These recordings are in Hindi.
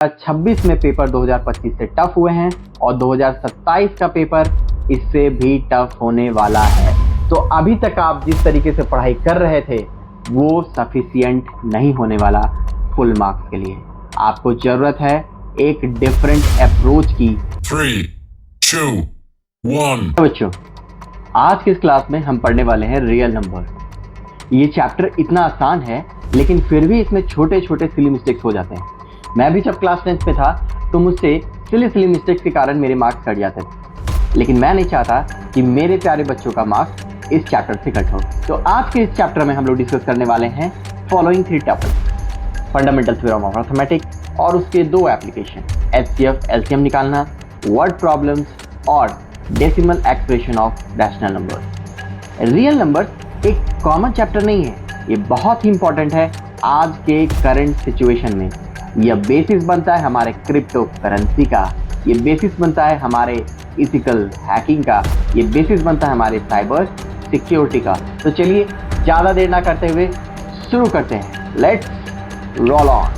2026 में पेपर 2025 से टफ हुए हैं और 2027 का पेपर इससे भी टफ होने वाला है। तो अभी तक आप जिस तरीके से पढ़ाई कर रहे थे वो सफिशिएंट नहीं होने वाला फुल मार्क्स के लिए। आपको जरूरत है एक डिफरेंट अप्रोच की। 3, 2, 1। बच्चों, आज की इस क्लास में हम पढ़ने वाले हैं रियल नंबर। ये चैप्टर इतना आसान है लेकिन फिर भी इसमें छोटे छोटे सिली मिस्टेक्स हो जाते हैं। मैं भी जब क्लास 10th में था तो मुझसे सिली मिस्टेक्स के कारण मेरे मार्क्स कट जाते थे, लेकिन मैं नहीं चाहता कि मेरे प्यारे बच्चों का मार्क्स इस चैप्टर से कट हो। तो आज के इस चैप्टर में हम लोग डिस्कस करने वाले हैं following 3 topics: fundamental theorem of arithmetic और उसके 2 एप्लीकेशन, HCF एलसीएम निकालना, वर्ड प्रॉब्लम्स और decimal expression of rational numbers. Real numbers एक कॉमन चैप्टर नहीं है, ये बहुत ही इंपॉर्टेंट है आज के करंट सिचुएशन में। यह बेसिस बनता है हमारे क्रिप्टो करेंसी का, ये बेसिस बनता है हमारे इथिकल हैकिंग का, ये बेसिस बनता है हमारे साइबर सिक्योरिटी का। तो चलिए ज़्यादा देर ना करते हुए शुरू करते हैं। Let's roll on.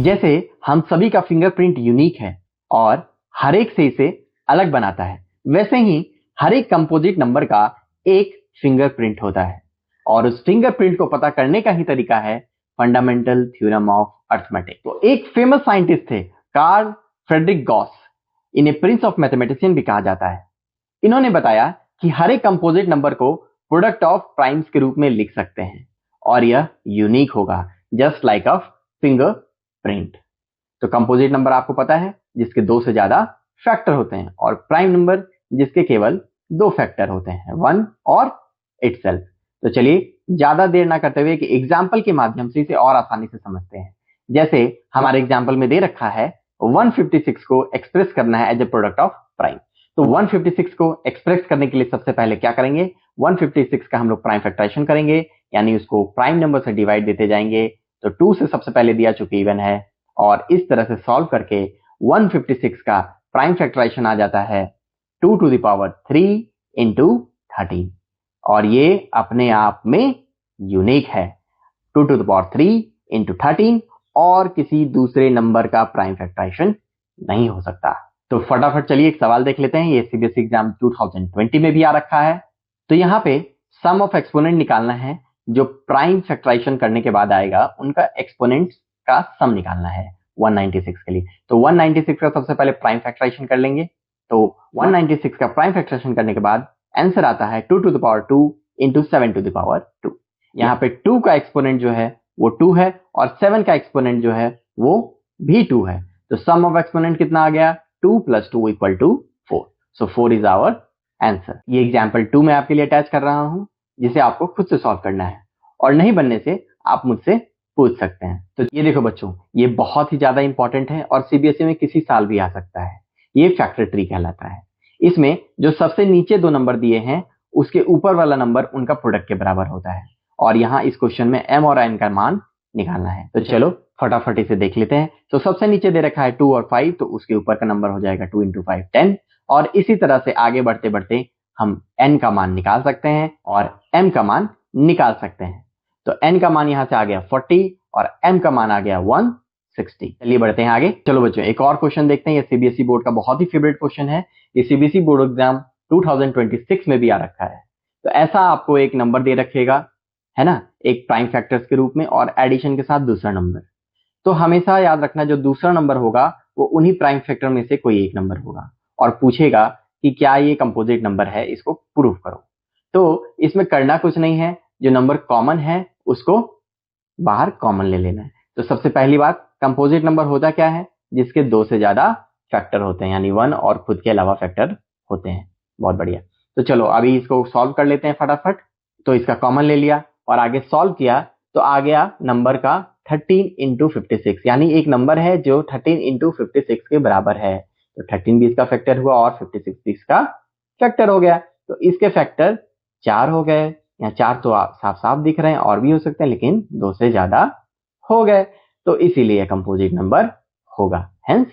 जैसे हम सभी का फिंगरप्रिंट यूनिक है और हर एक से इसे अलग बनाता है, वैसे ही हर एक कंपोजिट नंबर का एक फिंगरप्रिंट होता है और उस फिंगरप्रिंट को पता करने का ही तरीका है फंडामेंटल थ्योरम ऑफ अरिथमेटिक। तो एक फेमस साइंटिस्ट थे कार्ल फ्रेडरिक गॉस, इन्हें प्रिंस ऑफ मैथमेटिशियन भी कहा जाता है। इन्होंने बताया कि हर एक कंपोजिट नंबर को प्रोडक्ट ऑफ प्राइम्स के रूप में लिख सकते हैं और यह यूनिक होगा, जस्ट लाइक अ फिंगरप्रिंट। तो कंपोजिट नंबर आपको पता है जिसके 2 से ज्यादा फैक्टर होते हैं और प्राइम नंबर जिसके केवल 2 फैक्टर होते हैं, 1 और इटसेल्फ। तो चलिए ज्यादा देर ना करते हुए कि एग्जाम्पल के माध्यम से इसे और आसानी से समझते हैं। जैसे हमारे एग्जाम्पल में दे रखा है 156 को एक्सप्रेस करना है as a product of prime. तो 156 को एक्सप्रेस करने के लिए सबसे पहले क्या करेंगे, 156 का हम लोग प्राइम फैक्टराइजेशन करेंगे, यानी उसको प्राइम नंबर से डिवाइड देते जाएंगे। तो 2 से सबसे पहले दिया चूंकि इवन है और इस तरह से सॉल्व करके 156 का प्राइम फैक्टराइजेशन आ जाता है 2 to the power 3 into 13 और ये अपने आप में यूनिक है। 2 to the power 3 into 13 और किसी दूसरे नंबर का प्राइम फैक्टराइजेशन नहीं हो सकता। तो फटाफट चलिए एक सवाल देख लेते हैं, ये सीबीएसई एग्जाम 2020 में भी आ रखा है। तो यहाँ पे सम ऑफ एक्सपोनेंट निकालना है, जो प्राइम फैक्टराइजेशन करने के बाद आएगा उनका एक्सपोनेंट का सम निकालना है 196 के लिए। तो 196 का सबसे पहले प्राइम फैक्टराइजेशन कर लेंगे। तो 196 का प्राइम फैक्टराइजेशन करने के बाद आंसर आता है 2 to the power 2 into 7 to the power 2। यहाँ पे 2 का एक्सपोनेंट जो है वो 2 है और 7 का एक्सपोनेंट जो है वो भी 2 है। तो सम ऑफ एक्सपोनेंट कितना आ गया, 2 + 2 = 4। So 4 is our answer. ये एग्जाम्पल 2 मैं आपके लिए अटैच कर रहा हूं, जिसे आपको खुद से सॉल्व करना है और नहीं बनने से आप मुझसे पूछ सकते हैं। तो ये देखो बच्चों, ये बहुत ही ज्यादा इंपॉर्टेंट है और सीबीएसई में किसी साल भी आ सकता है। ये फैक्टर ट्री कहलाता है। इसमें जो सबसे नीचे 2 नंबर दिए हैं उसके ऊपर वाला नंबर उनका प्रोडक्ट के बराबर होता है और यहाँ इस क्वेश्चन में m और n का मान निकालना है। तो चलो फटाफट इसे देख लेते हैं। तो सबसे नीचे दे रखा है 2 और 5, तो उसके ऊपर का नंबर हो जाएगा 2 × 5 10 और इसी तरह से आगे बढ़ते बढ़ते हम n का मान निकाल सकते हैं और m का मान निकाल सकते हैं। तो n का मान यहाँ से आ गया 40 और m का मान आ गया 160। चलिए बढ़ते हैं आगे। चलो बच्चों एक और क्वेश्चन देखते हैं। ये सीबीएसई बोर्ड का बहुत ही फेवरेट क्वेश्चन है, ये सीबीएसई बोर्ड एग्जाम 2026 में भी आ रखा है। तो ऐसा आपको एक नंबर दे रखेगा, है ना, एक प्राइम फैक्टर्स के रूप में और एडिशन के साथ दूसरा नंबर। तो हमेशा याद रखना जो दूसरा नंबर होगा वो उन्हीं प्राइम फैक्टर में से कोई एक नंबर होगा और पूछेगा कि क्या ये कंपोजिट नंबर है, इसको प्रूफ करो। तो इसमें करना कुछ नहीं है, जो नंबर कॉमन है उसको बाहर कॉमन ले लेना है। तो सबसे पहली बात, कंपोजिट नंबर होता क्या है, जिसके 2 से ज्यादा फैक्टर होते हैं, यानी 1 और खुद के अलावा फैक्टर होते हैं। बहुत बढ़िया। तो चलो अभी इसको सॉल्व कर लेते हैं फटाफट। तो इसका कॉमन ले लिया और आगे सॉल्व किया तो आ गया नंबर का 13 × 56, यानी एक नंबर है जो 13 × 56 के बराबर है। तो 13 भी इसका फैक्टर हुआ और 56 भी इसका फैक्टर हो गया। तो इसके फैक्टर 4 हो गए। यहाँ 4 तो साफ साफ दिख रहे हैं, और भी हो सकते हैं लेकिन 2 से ज्यादा हो गए, तो इसीलिए कंपोजिट नंबर होगा, हेंस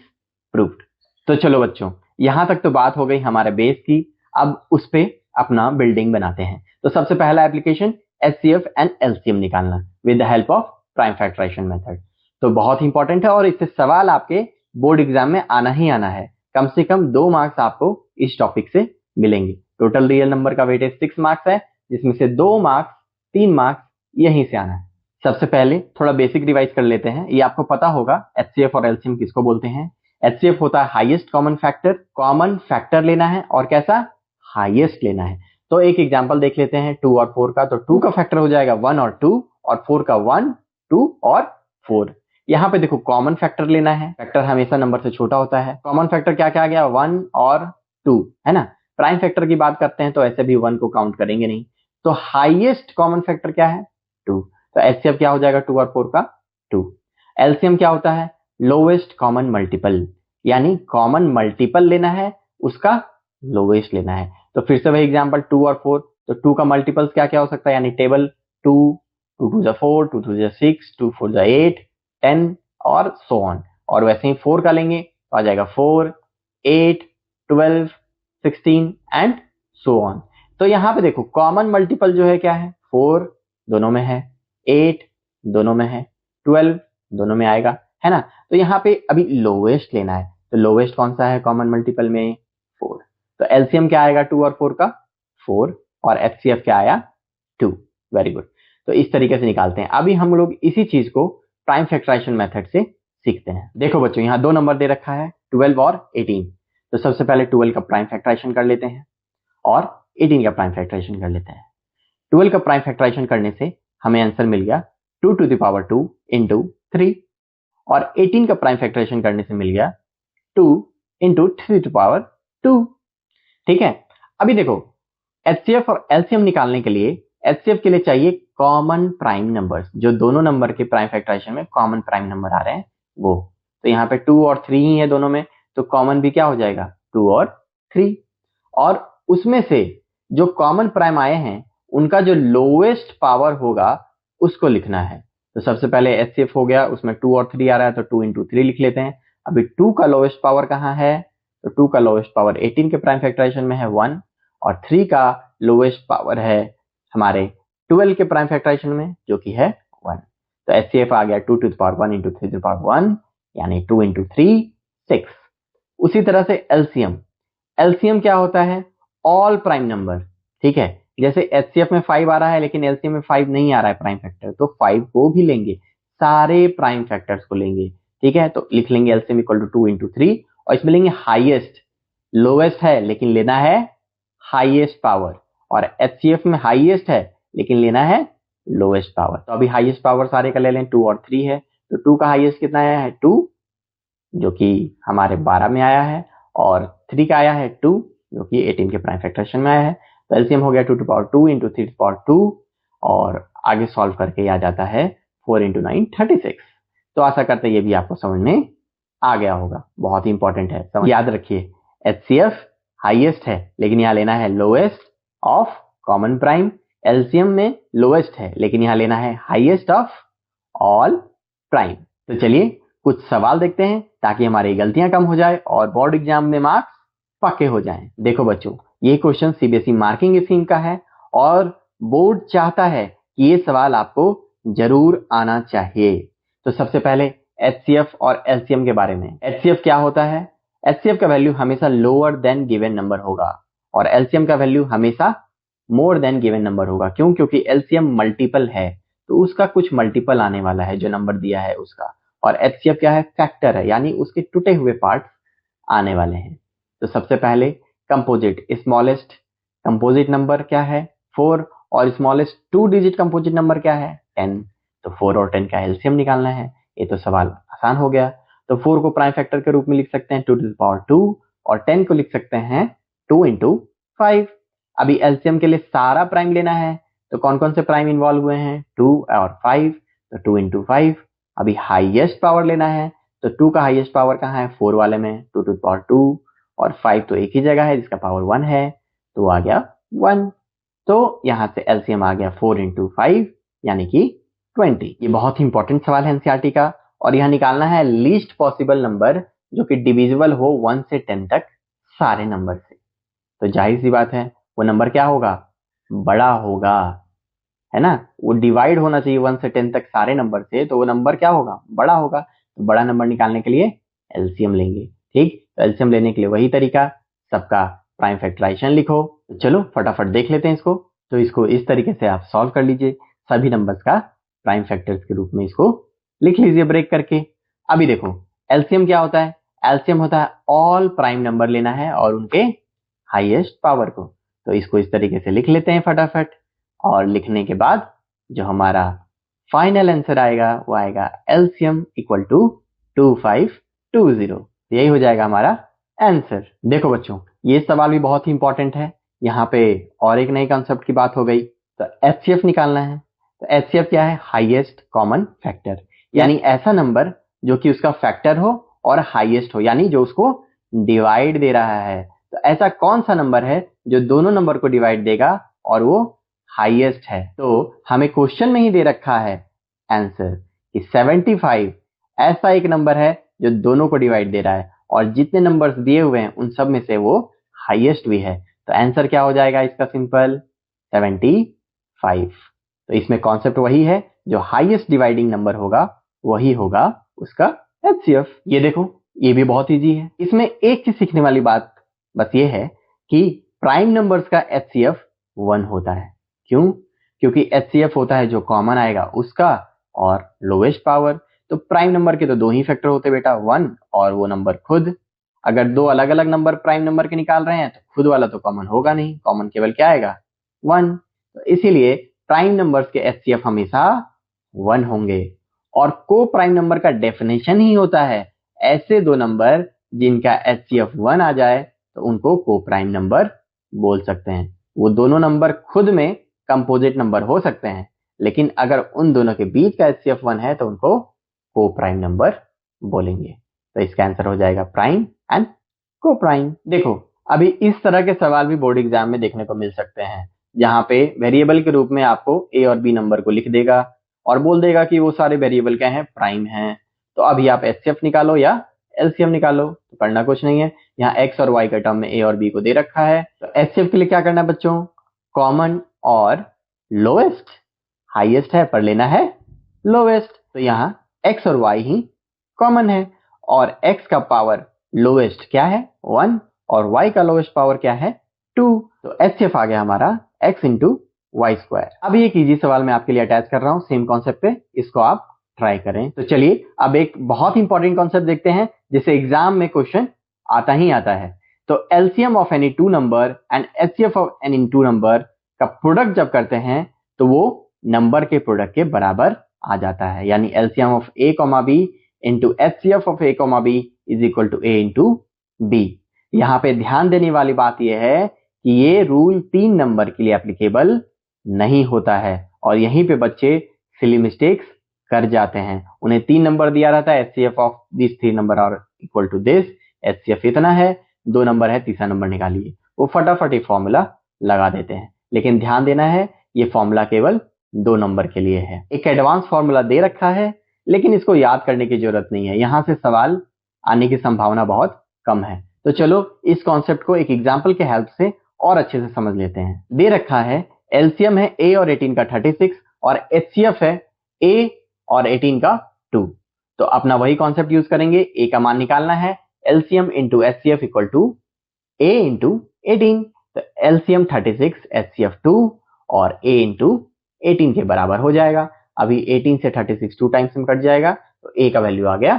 प्रूव्ड। तो चलो बच्चों, यहां तक तो बात हो गई हमारे बेस की। अब उस पे अपना बिल्डिंग बनाते हैं। तो सबसे पहला एप्लीकेशन HCF एंड LCM निकालना with the help of prime factorization method. तो बहुत इंपॉर्टेंट है और इससे सवाल आपके बोर्ड एग्जाम में आना ही आना है। कम से कम 2 मार्क्स आपको इस टॉपिक से मिलेंगे। टोटल रियल नंबर का वेटेज 6 मार्क्स है, जिसमें से 2 मार्क्स 3 मार्क्स यहीं से आना है। सबसे पहले थोड़ा बेसिक रिवाइज कर लेते हैं। ये आपको पता होगा HCF और LCM किसको बोलते हैं। HCF होता है highest common factor. Common factor लेना है और कैसा, हाईएस्ट लेना है। तो एक एग्जांपल देख लेते हैं 2 और 4 का। तो 2 का फैक्टर हो जाएगा 1 और 2 और 4 का 1, 2 और 4। यहाँ पे देखो कॉमन फैक्टर लेना है। फैक्टर हमेशा नंबर से छोटा होता है। कॉमन फैक्टर क्या क्या आ गया, 1 और 2 है ना। प्राइम फैक्टर की बात करते हैं तो ऐसे भी 1 को काउंट करेंगे नहीं। तो हाईएस्ट कॉमन फैक्टर क्या है, 2। तो HCF क्या हो जाएगा 2 और 4 का 2। LCM क्या होता है, लोवेस्ट कॉमन मल्टीपल, यानी कॉमन मल्टीपल लेना है, उसका लोवेस्ट लेना है। तो फिर से वही एग्जांपल 2 और 4। तो 2 का मल्टीपल्स क्या क्या हो सकता है, यानी टेबल 2, 2 2 4, 2 2 6, 2 4 8, 10 और सो ऑन। और वैसे ही 4 का लेंगे तो आ जाएगा 4, 8, 12, 16 एंड सो ऑन। तो यहाँ पे देखो कॉमन मल्टीपल जो है क्या है, 4 दोनों में है, 8 दोनों में है, 12 दोनों में आएगा, है ना। तो यहाँ पे अभी लोवेस्ट लेना है। तो लोवेस्ट कौन सा है कॉमन मल्टीपल में, 4। तो LCM क्या आएगा 2 और 4 का, 4। और HCF क्या आया, 2। Very good. तो इस तरीके से निकालते हैं। अभी हम लोग इसी चीज को प्राइम फैक्टराइजेशन मेथड से सीखते हैं। देखो बच्चों, यहाँ 2 नंबर दे रखा है 12 और 18। तो सबसे पहले 12 का प्राइम फैक्टराइजेशन कर लेते हैं और 18 का प्राइम फैक्टराइजेशन कर लेते हैं। 12 का प्राइम फैक्टराइजेशन करने से हमें आंसर मिल गया 2 to the power 2 into 3। और 18 का प्राइम फैक्टराइजेशन करने से मिल गया 2 into 3 to power 2। ठीक है। अभी देखो HCF और LCM निकालने के लिए, HCF के लिए चाहिए कॉमन प्राइम नंबर्स, जो दोनों नंबर के प्राइम फैक्टराइजेशन में कॉमन प्राइम नंबर आ रहे हैं वो। तो यहाँ पे 2 और 3 ही है दोनों में, तो कॉमन भी क्या हो जाएगा 2 और 3। और उसमें से जो कॉमन प्राइम आए हैं उनका जो लोएस्ट पावर होगा उसको लिखना है। तो सबसे पहले HCF हो गया, उसमें 2 और 3 आ रहा है तो 2 into 3 लिख लेते हैं। अभी 2 का लोएस्ट पावर कहाँ है, तो 2 का लोएस्ट पावर 18 के प्राइम फैक्टराइजेशन में है 1, और 3 का लोएस्ट पावर है हमारे 12 के प्राइम फैक्टराइजेशन में जो कि है 1। तो HCF आ गया 2 to the power 1 into 3 to the power 1, यानी 2 into 3 6। उसी तरह से LCM क्या होता है, ऑल प्राइम नंबर। ठीक है, जैसे HCF में 5 आ रहा है लेकिन LCM में 5 नहीं आ रहा है प्राइम फैक्टर, तो 5 को भी लेंगे, सारे प्राइम फैक्टर्स को लेंगे। ठीक है, तो लिख लेंगे LCM इक्वल टू 2 into 3, और इसमें लेंगे हाईएस्ट। लोवेस्ट है लेकिन लेना है हाईएस्ट पावर, और HCF में हाईएस्ट है लेकिन लेना है लोवेस्ट पावर। तो अभी हाईएस्ट पावर सारे का ले लें, 2 और 3 है। तो 2 का हाईएस्ट कितना आया है 2, जो कि हमारे 12 में आया है, और 3 का आया है 2 जो कि 18 के प्राइम फैक्टराइजेशन में आया है। तो LCM हो गया 2 to the power 2 into 3 to the power 2, और आगे सॉल्व करके आ जाता है 4 into 9 36। तो आशा करते हैं ये भी आपको समझ में आ गया होगा। बहुत ही इंपॉर्टेंट है, याद रखिए HCF हाईएस्ट है लेकिन यहाँ लेना है lowest of common prime. LCM में लोएस्ट है लेकिन यहाँ लेना है हाईएस्ट ऑफ ऑल प्राइम। तो चलिए कुछ सवाल देखते हैं ताकि हमारी गलतियां कम हो जाए और बोर्ड एग्जाम में मार्क्स पक्के हो जाएं। देखो बच्चों, ये क्वेश्चन CBSE मार्किंग स्कीम का है और बोर्ड चाहता है कि ये सवाल आपको जरूर आना चाहिए। तो सबसे पहले HCF और LCM के बारे में। HCF क्या होता है, HCF का वैल्यू हमेशा लोअर देन गिवन नंबर होगा, और LCM का वैल्यू हमेशा मोर देन गिवन नंबर होगा। क्यों, क्योंकि LCM मल्टीपल है तो उसका कुछ मल्टीपल आने वाला है जो नंबर दिया है उसका, और HCF क्या है, फैक्टर है, यानी उसके टूटे हुए पार्ट्स आने वाले हैं। तो सबसे पहले कंपोजिट, स्मॉलेस्ट कंपोजिट नंबर क्या है 4, और स्मॉलेस्ट 2 डिजिट कंपोजिट नंबर क्या है 10। तो 4 और 10 का LCM निकालना है। ये तो सवाल आसान हो गया। तो 4 को प्राइम फैक्टर के रूप में लिख सकते हैं 2 to the power 2, और 10 को लिख सकते हैं 2 into 5। अभी LCM के लिए सारा प्राइम लेना है, तो कौन कौन से प्राइम इन्वॉल्व हुए हैं 2 और 5, तो 2 into 5। अभी हाईएस्ट पावर लेना है, तो 2 का हाईएस्ट पावर कहाँ है 4 वाले में, 2 to the power 2, और 5 तो एक ही जगह है जिसका पावर 1 है, तो आ गया 1। तो यहां से LCM आ गया 4 into 5 यानी कि 20। ये बहुत ही इंपॉर्टेंट सवाल है NCERT का, और यहां निकालना है लीस्ट पॉसिबल नंबर जो कि डिविजिबल हो 1 से 10 तक सारे नंबर से। तो जाहिर सी बात है वो नंबर क्या होगा, बड़ा होगा, है ना। वो डिवाइड होना चाहिए 1 से 10 तक सारे नंबर से, तो वो नंबर क्या होगा, बड़ा होगा। तो बड़ा नंबर निकालने के लिए एलसीएम लेंगे। ठीक, तो एलसीएम लेने के लिए वही तरीका, सबका प्राइम फैक्टराइजेशन लिखो। तो चलो फटाफट देख लेते हैं इसको। तो इसको इस तरीके से आप सॉल्व कर लीजिए, सभी नंबर्स का प्राइम फैक्टर्स के रूप में इसको लिख लीजिए ब्रेक करके। अभी देखो एलसीएम क्या होता है, एलसीएम होता है ऑल प्राइम नंबर लेना है और उनके हाईएस्ट पावर को। तो इसको इस तरीके से लिख लेते हैं फटाफट, और लिखने के बाद जो हमारा फाइनल आंसर आएगा वो आएगा एलसीएम इक्वल टू 2520। यही हो जाएगा हमारा आंसर। देखो बच्चों, ये सवाल भी बहुत ही इंपॉर्टेंट है। यहाँ पे और एक नई कॉन्सेप्ट की बात हो गई। तो एचसीएफ निकालना है। तो एचसीएफ क्या है, हाईएस्ट कॉमन फैक्टर, यानी ऐसा नंबर जो कि उसका फैक्टर हो और हाईएस्ट हो, यानी जो उसको डिवाइड दे रहा है। तो ऐसा कौन सा नंबर है जो दोनों नंबर को डिवाइड देगा और वो हाईएस्ट है। तो हमें क्वेश्चन में ही दे रखा है आंसर कि 75 ऐसा एक नंबर है जो दोनों को डिवाइड दे रहा है, और जितने नंबर्स दिए हुए हैं उन सब में से वो हाईएस्ट भी है। तो आंसर क्या हो जाएगा इसका, सिंपल 75। तो इसमें कॉन्सेप्ट वही है, जो हाईएस्ट डिवाइडिंग नंबर होगा वही होगा उसका एचसीएफ। ये देखो ये भी बहुत इजी है। इसमें एक चीज सीखने वाली बात बस ये है कि प्राइम नंबर्स का एचसीएफ 1 होता है। क्यों? क्योंकि एचसीएफ होता है जो कॉमन आएगा उसका और लोएस्ट पावर। तो प्राइम नंबर के तो दो ही फैक्टर होते बेटा, 1 और वो नंबर खुद। अगर दो अलग अलग नंबर प्राइम नंबर के निकाल रहे हैं तो खुद वाला तो कॉमन होगा नहीं, कॉमन केवल क्या आएगा, 1। तो इसीलिए प्राइम नंबर्स के एचसीएफ हमेशा 1 होंगे। और को प्राइम नंबर का डेफिनेशन ही होता है ऐसे दो नंबर जिनका एचसीएफ 1 आ जाए तो उनको को प्राइम नंबर बोल सकते हैं। वो दोनों नंबर खुद में कंपोजिट नंबर हो सकते हैं, लेकिन अगर उन दोनों के बीच का एचसीएफ 1 है तो उनको को प्राइम नंबर बोलेंगे। तो इसका आंसर हो जाएगा प्राइम एंड को प्राइम। देखो अभी इस तरह के सवाल भी बोर्ड एग्जाम में देखने को मिल सकते हैं, जहां पे वेरिएबल के रूप में आपको ए और बी नंबर को लिख देगा और बोल देगा कि वो सारे वेरिएबल क्या हैं, प्राइम हैं। तो अभी आप एचसीएफ निकालो या एलसीएम निकालो। तो करना कुछ नहीं है, यहाँ एक्स और वाई का टर्म में ए और बी को दे रखा है। तो एचसीएफ के लिए क्या करना है बच्चों, कॉमन और लोएस्ट, हाईएस्ट है पर लेना है लोएस्ट। तो यहाँ एक्स और वाई ही कॉमन है, और एक्स का पावर लोएस्ट क्या है 1 और वाई का लोएस्ट पावर क्या है 2। तो एचसीएफ आ गया हमारा x इंटू वाई स्क्वायर। अभी एक इजी सवाल मैं आपके लिए अटैच कर रहा हूं सेम कॉन्सेप्ट पे, इसको आप ट्राई करें। तो चलिए अब एक बहुत इंपॉर्टेंट कॉन्सेप्ट देखते हैं जिसे एग्जाम में क्वेश्चन आता ही आता है। तो LCM of any two number and HCF of any two number का प्रोडक्ट जब करते हैं तो वो नंबर के प्रोडक्ट के बराबर आ जाता है, यानी LCM of A comma B into HCF of A comma B is equal to A into B. यहाँ पे ध्यान देने वाली बात यह है कि ये रूल 3 नंबर के लिए एप्लीकेबल नहीं होता है, और यहीं पे बच्चे सिली मिस्टेक्स कर जाते हैं। उन्हें 3 नंबर दिया रहता है, HCF of this 3 number are equal to this, HCF इतना है, 2 नंबर है, तीसरा नंबर निकालिए। वो फटाफट ये फॉर्मूला लगा देते हैं, लेकिन ध्यान देना है ये फॉर्मूला केवल 2 नंबर के लिए है। एक एडवांस फॉर्मूला दे रखा है, लेकिन इसको याद करने की जरूरत नहीं है, यहां से सवाल आने की संभावना बहुत कम है। तो चलो इस कॉन्सेप्ट को एक एग्जाम्पल के हेल्प से और अच्छे से समझ लेते हैं। दे रखा है एलसीएम है ए और 18 का 36 और एचसीएफ है ए और 18 का 2। तो अपना वही कॉन्सेप्ट यूज करेंगे, ए का मान निकालना है, LCM into HCF equal to A into 18। तो एलसीएम 36 एचसीएफ 2 और ए इंटू 18 के बराबर हो जाएगा। अभी 18 से 36 2 टाइम्स में कट जाएगा, तो ए का वैल्यू आ गया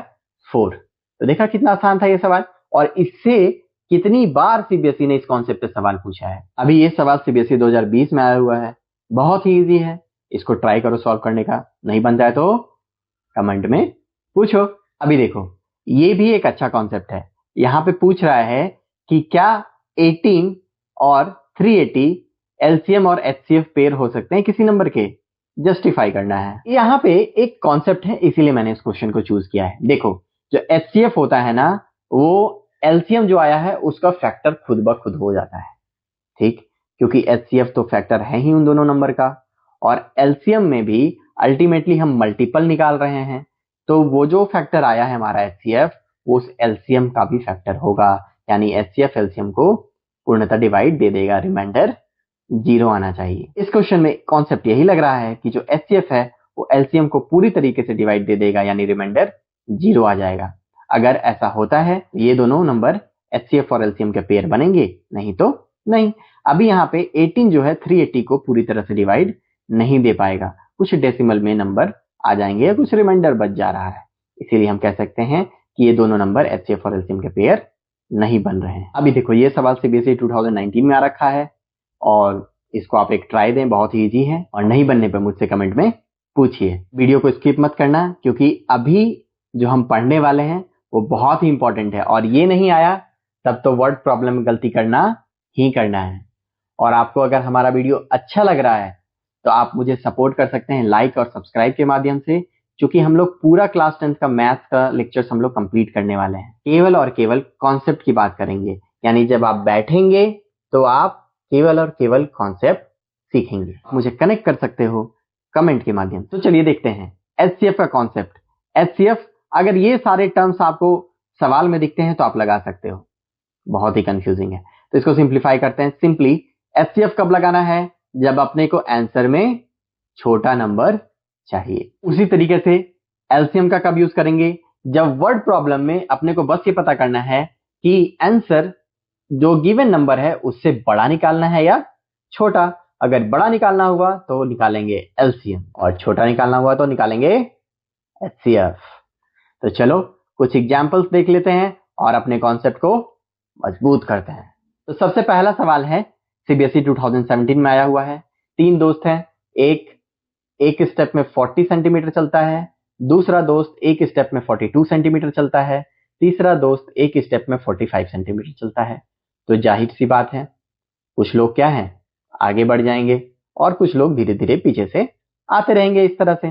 4। तो देखा कितना आसान था ये सवाल, और इससे कितनी बार सीबीएसई ने इस कॉन्सेप्ट पे सवाल पूछा है। अभी ये सवाल सीबीएसई 2020 में आया हुआ है, बहुत ही इजी है, इसको ट्राई करो सॉल्व करने का। नहीं बन जाए तो कमेंट में पूछो। अभी देखो ये भी एक अच्छा कॉन्सेप्ट है। यहाँ पे पूछ रहा है कि क्या 18 और 380 एलसीएम और एचसीएफ पेयर हो सकते हैं किसी नंबर के, जस्टिफाई करना है। यहाँ पे एक कॉन्सेप्ट है, इसीलिए मैंने इस क्वेश्चन को चूज किया है। देखो जो एचसीएफ होता है ना, वो एलसीएम जो आया है उसका फैक्टर खुद ब खुद हो जाता है, ठीक, क्योंकि एचसीएफ तो फैक्टर है ही उन दोनों नंबर का, और एलसीएम में भी अल्टीमेटली हम मल्टीपल निकाल रहे हैं, तो वो जो फैक्टर आया है हमारा एचसीएफ वो उस एलसीएम का भी फैक्टर होगा, यानी एचसीएफ एलसीएम को पूर्णतः डिवाइड दे देगा, रिमाइंडर 0 आना चाहिए। इस क्वेश्चन में कॉन्सेप्ट यही लग रहा है कि जो एचसीएफ है वो एलसीएम को पूरी तरीके से डिवाइड दे देगा, यानी रिमाइंडर 0 आ जाएगा। अगर ऐसा होता है ये दोनों नंबर एचसीएफ और एलसीएम के पेयर बनेंगे, नहीं तो नहीं। अभी यहाँ पे 18 जो है 380 को पूरी तरह से डिवाइड नहीं दे पाएगा, कुछ डेसिमल में नंबर आ जाएंगे या कुछ रिमाइंडर बच जा रहा है, इसीलिए हम कह सकते हैं कि ये दोनों नंबर एचसीएफ और एलसीएम के पेयर नहीं बन रहे हैं। अभी देखो ये सवाल सीबीएसई 2019 में आ रखा है और इसको आप एक ट्राई दें, बहुत ही इजी है, और नहीं बनने पर मुझसे कमेंट में पूछिए। वीडियो को स्किप मत करना क्योंकि अभी जो हम पढ़ने वाले हैं वो बहुत ही इंपॉर्टेंट है, और ये नहीं आया तब तो वर्ड प्रॉब्लम में गलती करना ही करना है। और आपको अगर हमारा वीडियो अच्छा लग रहा है तो आप मुझे सपोर्ट कर सकते हैं लाइक और सब्सक्राइब के माध्यम से, क्योंकि हम लोग पूरा क्लास 10 का मैथ्स का लेक्चर्स हम लोग कंप्लीट करने वाले हैं। केवल और केवल कॉन्सेप्ट की बात करेंगे, यानी जब आप बैठेंगे तो आप केवल और केवल कॉन्सेप्ट सीखेंगे। मुझे कनेक्ट कर सकते हो कमेंट के माध्यम से। तो चलिए देखते हैं एचसीएफ का कॉन्सेप्ट। एचसीएफ, अगर ये सारे टर्म्स आपको सवाल में दिखते हैं तो आप लगा सकते हो, बहुत ही कंफ्यूजिंग है, तो इसको सिंप्लीफाई करते हैं। सिंपली एचसीएफ कब लगाना है? जब अपने को आंसर में छोटा नंबर चाहिए। उसी तरीके से एलसीएम का कब यूज करेंगे? जब वर्ड प्रॉब्लम में अपने को बस ये पता करना है कि आंसर जो गिवन नंबर है उससे बड़ा निकालना है या छोटा। अगर बड़ा निकालना हुआ तो निकालेंगे एलसीएम और छोटा निकालना हुआ तो निकालेंगे एचसीएफ। तो चलो कुछ एग्जांपल्स देख लेते हैं और अपने कॉन्सेप्ट को मजबूत करते हैं। तो सबसे पहला सवाल है सीबीएसई 2017 में आया हुआ है। 3 दोस्त हैं, एक स्टेप में 40 सेंटीमीटर चलता है, दूसरा दोस्त एक स्टेप में 42 सेंटीमीटर चलता है, तीसरा दोस्त एक स्टेप में 45 सेंटीमीटर चलता है। तो जाहिर सी बात है कुछ लोग क्या हैं, आगे बढ़ जाएंगे और कुछ लोग धीरे धीरे पीछे से आते रहेंगे, इस तरह से,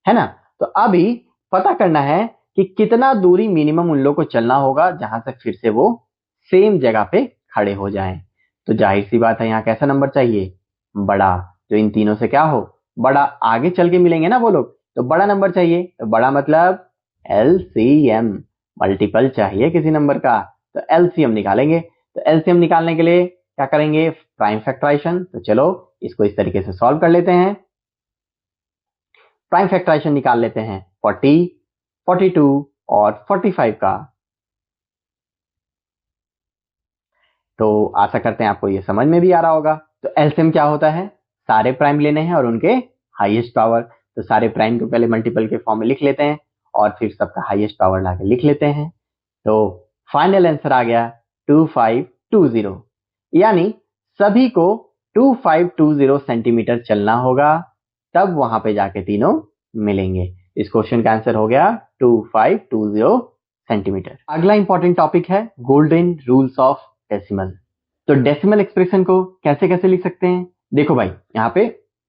है ना। तो अभी पता करना है कि कितना दूरी मिनिमम उन लोगों को चलना होगा जहां तक फिर से वो सेम जगह पे खड़े हो जाएं। तो जाहिर सी बात है यहाँ कैसा नंबर चाहिए? बड़ा, जो इन तीनों से क्या हो, बड़ा। आगे चल के मिलेंगे ना वो लोग, तो बड़ा नंबर चाहिए। तो बड़ा मतलब एलसीएम, मल्टीपल चाहिए किसी नंबर का, तो एलसीएम निकालेंगे। तो एलसीएम निकालने के लिए क्या करेंगे? Prime factorization. तो चलो इसको इस तरीके से सॉल्व कर लेते हैं। प्राइम फैक्टराइजेशन निकाल लेते हैं 40, 42 और 45 का। तो आशा करते हैं आपको ये समझ में भी आ रहा होगा। तो एलसीएम क्या होता है? सारे प्राइम लेने हैं और उनके हाईएस्ट पावर। तो सारे प्राइम को पहले मल्टीपल के फॉर्म में लिख लेते हैं और फिर सबका हाईएस्ट पावर लाके लिख लेते हैं। तो फाइनल आंसर आ गया 2520, यानी सभी को 2520 सेंटीमीटर चलना होगा, तब वहां पे जाके तीनों मिलेंगे। इस क्वेश्चन का आंसर हो गया 2520 सेंटीमीटर। अगला इंपॉर्टेंट टॉपिक है गोल्डन रूल्स ऑफ डेसिमल। तो डेसिमल एक्सप्रेशन को कैसे कैसे लिख सकते हैं? देखो भाई, यहाँ पे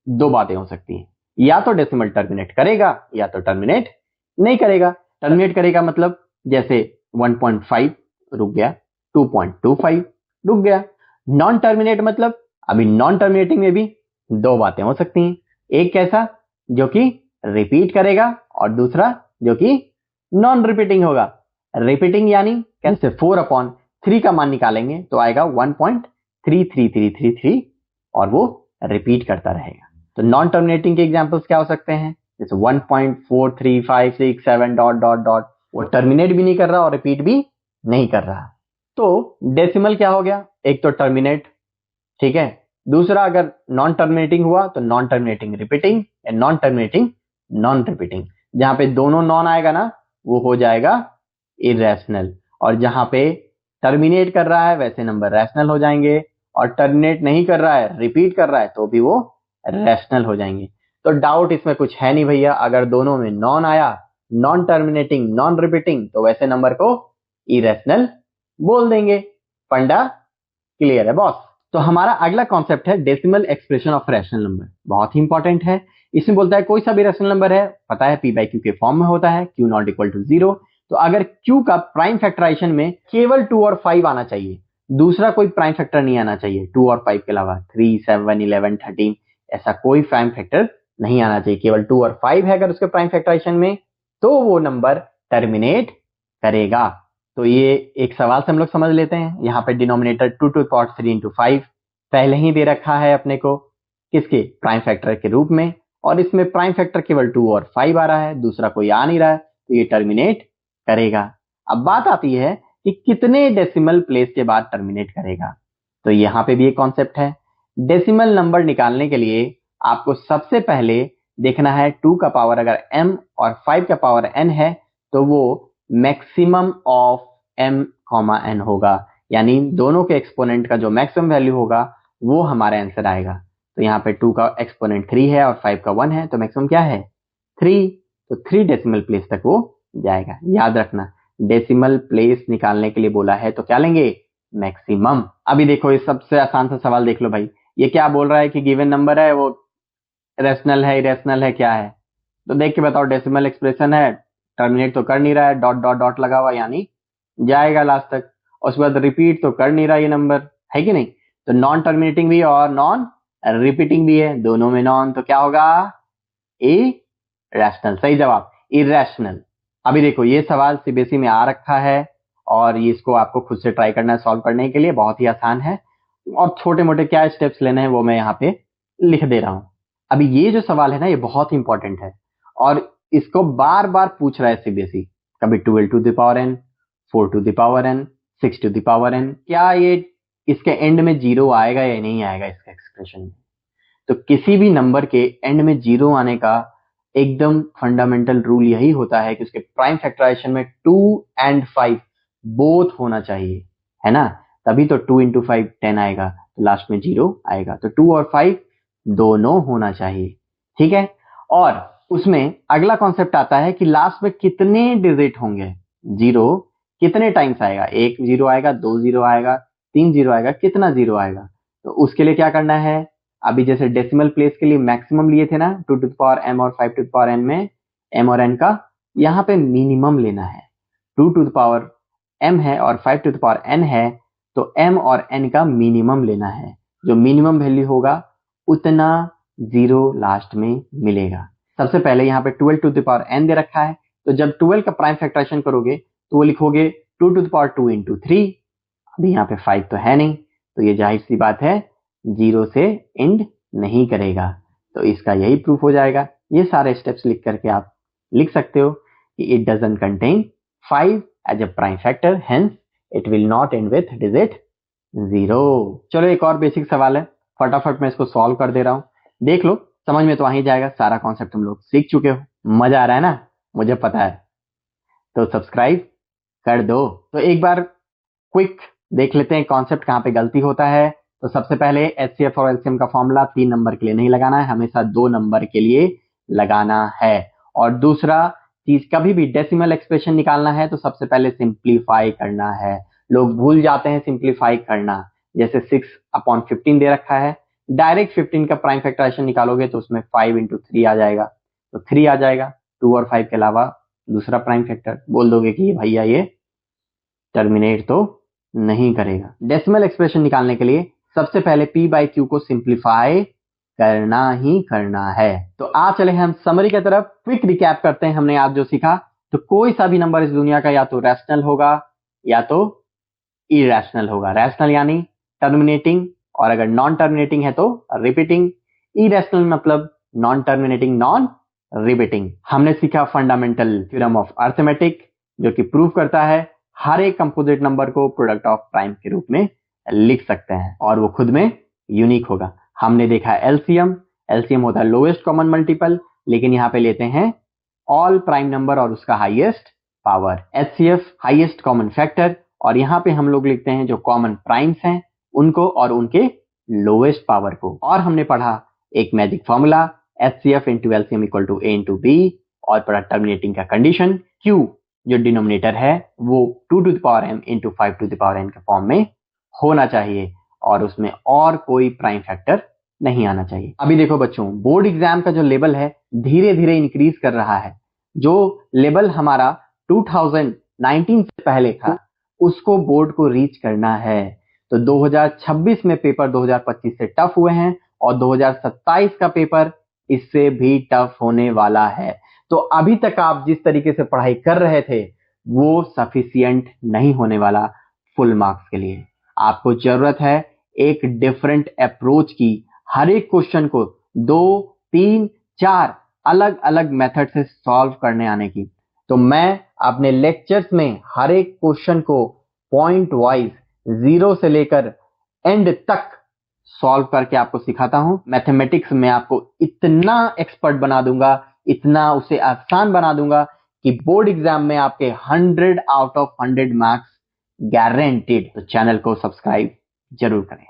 2 बातें हो सकती हैं, या तो डेसिमल टर्मिनेट करेगा या तो टर्मिनेट नहीं करेगा। टर्मिनेट करेगा मतलब जैसे 1.5 रुक गया, 2.25 रुक गया। नॉन टर्मिनेट मतलब, अभी नॉन टर्मिनेटिंग में भी 2 बातें हो सकती हैं, एक कैसा जो कि रिपीट करेगा और दूसरा जो कि नॉन रिपीटिंग होगा। रिपीटिंग यानी कैसे? 4/3 का मान निकालेंगे तो आएगा 1.33333 और वो रिपीट करता रहेगा। तो नॉन टर्मिनेटिंग के एग्जांपल्स क्या हो सकते हैं? जैसे 1.4356 डॉट डॉट डॉट, वो टर्मिनेट भी नहीं कर रहा और रिपीट भी नहीं कर रहा। तो डेसिमल क्या हो गया? एक तो टर्मिनेट, ठीक है, दूसरा अगर नॉन टर्मिनेटिंग हुआ तो नॉन टर्मिनेटिंग रिपीटिंग या नॉन टर्मिनेटिंग नॉन रिपीटिंग। जहां पे दोनों नॉन आएगा ना वो हो जाएगा इरेशनल, और जहां पे टर्मिनेट कर रहा है वैसे नंबर रैशनल हो जाएंगे, और टर्मिनेट नहीं कर रहा है, रिपीट कर रहा है, तो भी वो रैशनल हो जाएंगे। तो डाउट इसमें कुछ है नहीं भैया, अगर दोनों में नॉन आया, नॉन टर्मिनेटिंग नॉन रिपीटिंग, तो वैसे नंबर को इरेशनल बोल देंगे। फंडा क्लियर है बॉस। तो हमारा अगला कॉन्सेप्ट है decimal expression of rational number, बहुत ही इंपॉर्टेंट है। इसमें बोलता है कोई सा भी रैशनल नंबर है, पता है p/q के फॉर्म में होता है, q नॉट इक्वल टू 0। तो अगर q का प्राइम फैक्टराइजेशन में केवल 2 और 5 आना चाहिए, दूसरा कोई प्राइम फैक्टर नहीं आना चाहिए 2 और 5 के अलावा, 3, 7, 11, 13, ऐसा कोई प्राइम फैक्टर नहीं आना चाहिए। केवल 2 और 5 है अगर उसके प्राइम फैक्टराइजेशन में, तो वो नंबर टर्मिनेट करेगा। तो ये एक सवाल से हम लोग समझ लेते हैं। यहाँ पे denominator 2 to the power 3 into 5 पहले ही दे रखा है अपने को किसके, प्राइम फैक्टर के रूप में, और इसमें प्राइम फैक्टर केवल 2 और 5 आ रहा है, दूसरा कोई आ नहीं रहा है, तो ये टर्मिनेट करेगा। अब बात आती है कि कितने डेसिमल प्लेस के बाद टर्मिनेट करेगा। तो यहाँ पे भी एक कॉन्सेप्ट है। डेसिमल नंबर निकालने के लिए आपको सबसे पहले देखना है 2 का पावर अगर m और 5 का पावर n है तो वो मैक्सिमम ऑफ m, n होगा, यानी दोनों के एक्सपोनेंट का जो मैक्सिमम वैल्यू होगा वो हमारा आंसर आएगा। तो यहाँ पे 2 का एक्सपोनेंट 3 है और 5 का 1 है, तो मैक्सिमम क्या है 3, तो 3 डेसिमल प्लेस तक वो जाएगा। याद रखना, डेसिमल प्लेस निकालने के लिए बोला है तो क्या लेंगे, मैक्सिमम। अभी देखो इस सबसे आसान सा सवाल देख लो भाई, ये क्या बोल रहा है कि गिवन नंबर है वो रेशनल है, इरेशनल है, क्या है, तो देख के बताओ। डेसिमल एक्सप्रेशन है, टर्मिनेट तो कर नहीं रहा है, डॉट डॉट डॉट लगा हुआ यानी जाएगा लास्ट तक, और उसके बाद रिपीट तो कर नहीं रहा ये नंबर, है कि नहीं। तो नॉन टर्मिनेटिंग भी और नॉन रिपीटिंग भी है, दोनों में नॉन, तो क्या होगा इरेशनल। सही जवाब इरेशनल। अभी देखो ये सवाल सीबीएसई में आ रखा है और ये इसको आपको खुद से ट्राई करना है सॉल्व करने के लिए, बहुत ही आसान है, और छोटे मोटे क्या स्टेप्स लेने हैं वो मैं यहाँ पे लिख दे रहा हूं। अभी ये जो सवाल है ना ये बहुत इंपॉर्टेंट है और इसको बार बार पूछ रहा है सीबीएसई, कभी 12 to the power n, 4 to the power n, 6 to the power n, क्या ये इसके एंड में जीरो आएगा या नहीं आएगा इसका एक्सप्रेशन में। तो किसी भी नंबर के एंड में जीरो आने का एकदम फंडामेंटल रूल यही होता है कि उसके प्राइम फैक्टराइजेशन में 2 एंड 5 बोथ होना चाहिए, है ना, तभी तो 2 इंटू 5 10 आएगा, तो लास्ट में जीरो आएगा, तो 2 और 5 दोनों होना चाहिए, ठीक है। और उसमें अगला कॉन्सेप्ट आता है कि लास्ट में कितने डिजिट होंगे, जीरो कितने टाइम्स आएगा, 1 जीरो आएगा, 2 जीरो आएगा, 3 जीरो आएगा, कितना जीरो आएगा। तो उसके लिए क्या करना है, अभी जैसे डेसिमल प्लेस के लिए मैक्सिमम लिए थे ना 2 टू द पावर m और 5 टू द पावर n में m और n का, यहाँ पे मिनिमम लेना है। 2 टू द पावर m है और 5 टू द पावर n है, तो m और n का मिनिमम लेना है, जो मिनिमम वैल्यू होगा उतना जीरो लास्ट में मिलेगा। सबसे पहले यहाँ पे 12 टू द पावर n दे रखा है, तो जब 12 का प्राइम फैक्टराइजेशन करोगे तो वो लिखोगे 2 टू द पावर 2 इंटू 3, अभी यहाँ पे 5 तो है नहीं, तो ये जाहिर सी बात है जीरो से एंड नहीं करेगा, तो इसका यही प्रूफ हो जाएगा। ये सारे स्टेप्स लिख करके आप लिख सकते हो कि it doesn't contain 5 as a prime factor, hence it will not end with digit 0। चलो एक और बेसिक सवाल है, फटाफट मैं इसको सॉल्व कर दे रहा हूँ, देख लो, समझ में तो आ ही जाएगा, सारा कॉन्सेप्ट तुम लोग सीख चुके हो, मजा आ रहा है ना, मुझे पता है, तो सब्सक्राइब कर दो। तो एक बार क्विक देख लेते हैं कॉन्सेप्ट कहाँ पे गलती होता है। तो सबसे पहले एचसीएफ और एलसीएम का फॉर्मूला 3 नंबर के लिए नहीं लगाना है, हमेशा 2 नंबर के लिए लगाना है। और दूसरा चीज, कभी भी डेसिमल एक्सप्रेशन निकालना है तो सबसे पहले सिंप्लीफाई करना है, लोग भूल जाते हैं सिंप्लीफाई करना। जैसे 6/15 दे रखा है, डायरेक्ट 15 का प्राइम फैक्टराइजेशन निकालोगे तो उसमें 5 इंटू 3 आ जाएगा, तो 3 आ जाएगा, 2 और 5 के अलावा दूसरा प्राइम फैक्टर, बोल दोगे कि भैया ये टर्मिनेट तो नहीं करेगा। डेसिमल एक्सप्रेशन निकालने के लिए सबसे पहले p बाई क्यू को सिंप्लीफाई करना ही करना है। तो आ चले हम समरी की तरफ, क्विक रिकैप करते हैं हमने आज जो सीखा। तो कोई सा भी नंबर इस दुनिया का या तो रैशनल होगा या तो इरेशनल होगा। रैशनल यानी टर्मिनेटिंग, और अगर नॉन टर्मिनेटिंग है तो रिपीटिंग। इरेशनल मतलब नॉन टर्मिनेटिंग, नॉन रिपीटिंग। हमने सीखा फंडामेंटल थ्योरम ऑफ अरिथमेटिक, जो कि प्रूव करता है हर एक कंपोजिट नंबर को प्रोडक्ट ऑफ प्राइम के रूप में लिख सकते हैं और वो खुद में यूनिक होगा। हमने देखा एलसीएम, एलसीएम होता है लोएस्ट कॉमन मल्टीपल, लेकिन यहाँ पे लेते हैं ऑल प्राइम नंबर और उसका highest power. HCF highest common factor, और यहाँ पे हम लोग लिखते हैं जो कॉमन प्राइम्स हैं उनको और उनके लोएस्ट पावर को। और हमने पढ़ा एक magic formula HCF into LCM equal to A into B, और पढ़ा टर्मिनेटिंग का कंडीशन क्यू जो डिनोमिनेटर है वो 2 to the power m into 5 to the power n के फॉर्म में होना चाहिए और उसमें और कोई प्राइम फैक्टर नहीं आना चाहिए। अभी देखो बच्चों, बोर्ड एग्जाम का जो लेवल है धीरे धीरे इंक्रीज कर रहा है। जो लेवल हमारा 2019 से पहले था उसको बोर्ड को रीच करना है। तो 2026 में पेपर 2025 से टफ हुए हैं और 2027 का पेपर इससे भी टफ होने वाला है। तो अभी तक आप जिस तरीके से पढ़ाई कर रहे थे वो सफिशिएंट नहीं होने वाला फुल मार्क्स के लिए। आपको जरूरत है एक डिफरेंट अप्रोच की, हर एक क्वेश्चन को 2, 3, 4 अलग अलग मेथड से सॉल्व करने आने की। तो मैं अपने लेक्चर्स में हर एक क्वेश्चन को पॉइंट वाइज 0 से लेकर एंड तक सॉल्व करके आपको सिखाता हूं। मैथमेटिक्स में आपको इतना एक्सपर्ट बना दूंगा, इतना उसे आसान बना दूंगा कि बोर्ड एग्जाम में आपके 100 आउट ऑफ 100 मार्क्स गारंटीड। तो चैनल को सब्सक्राइब जरूर करें।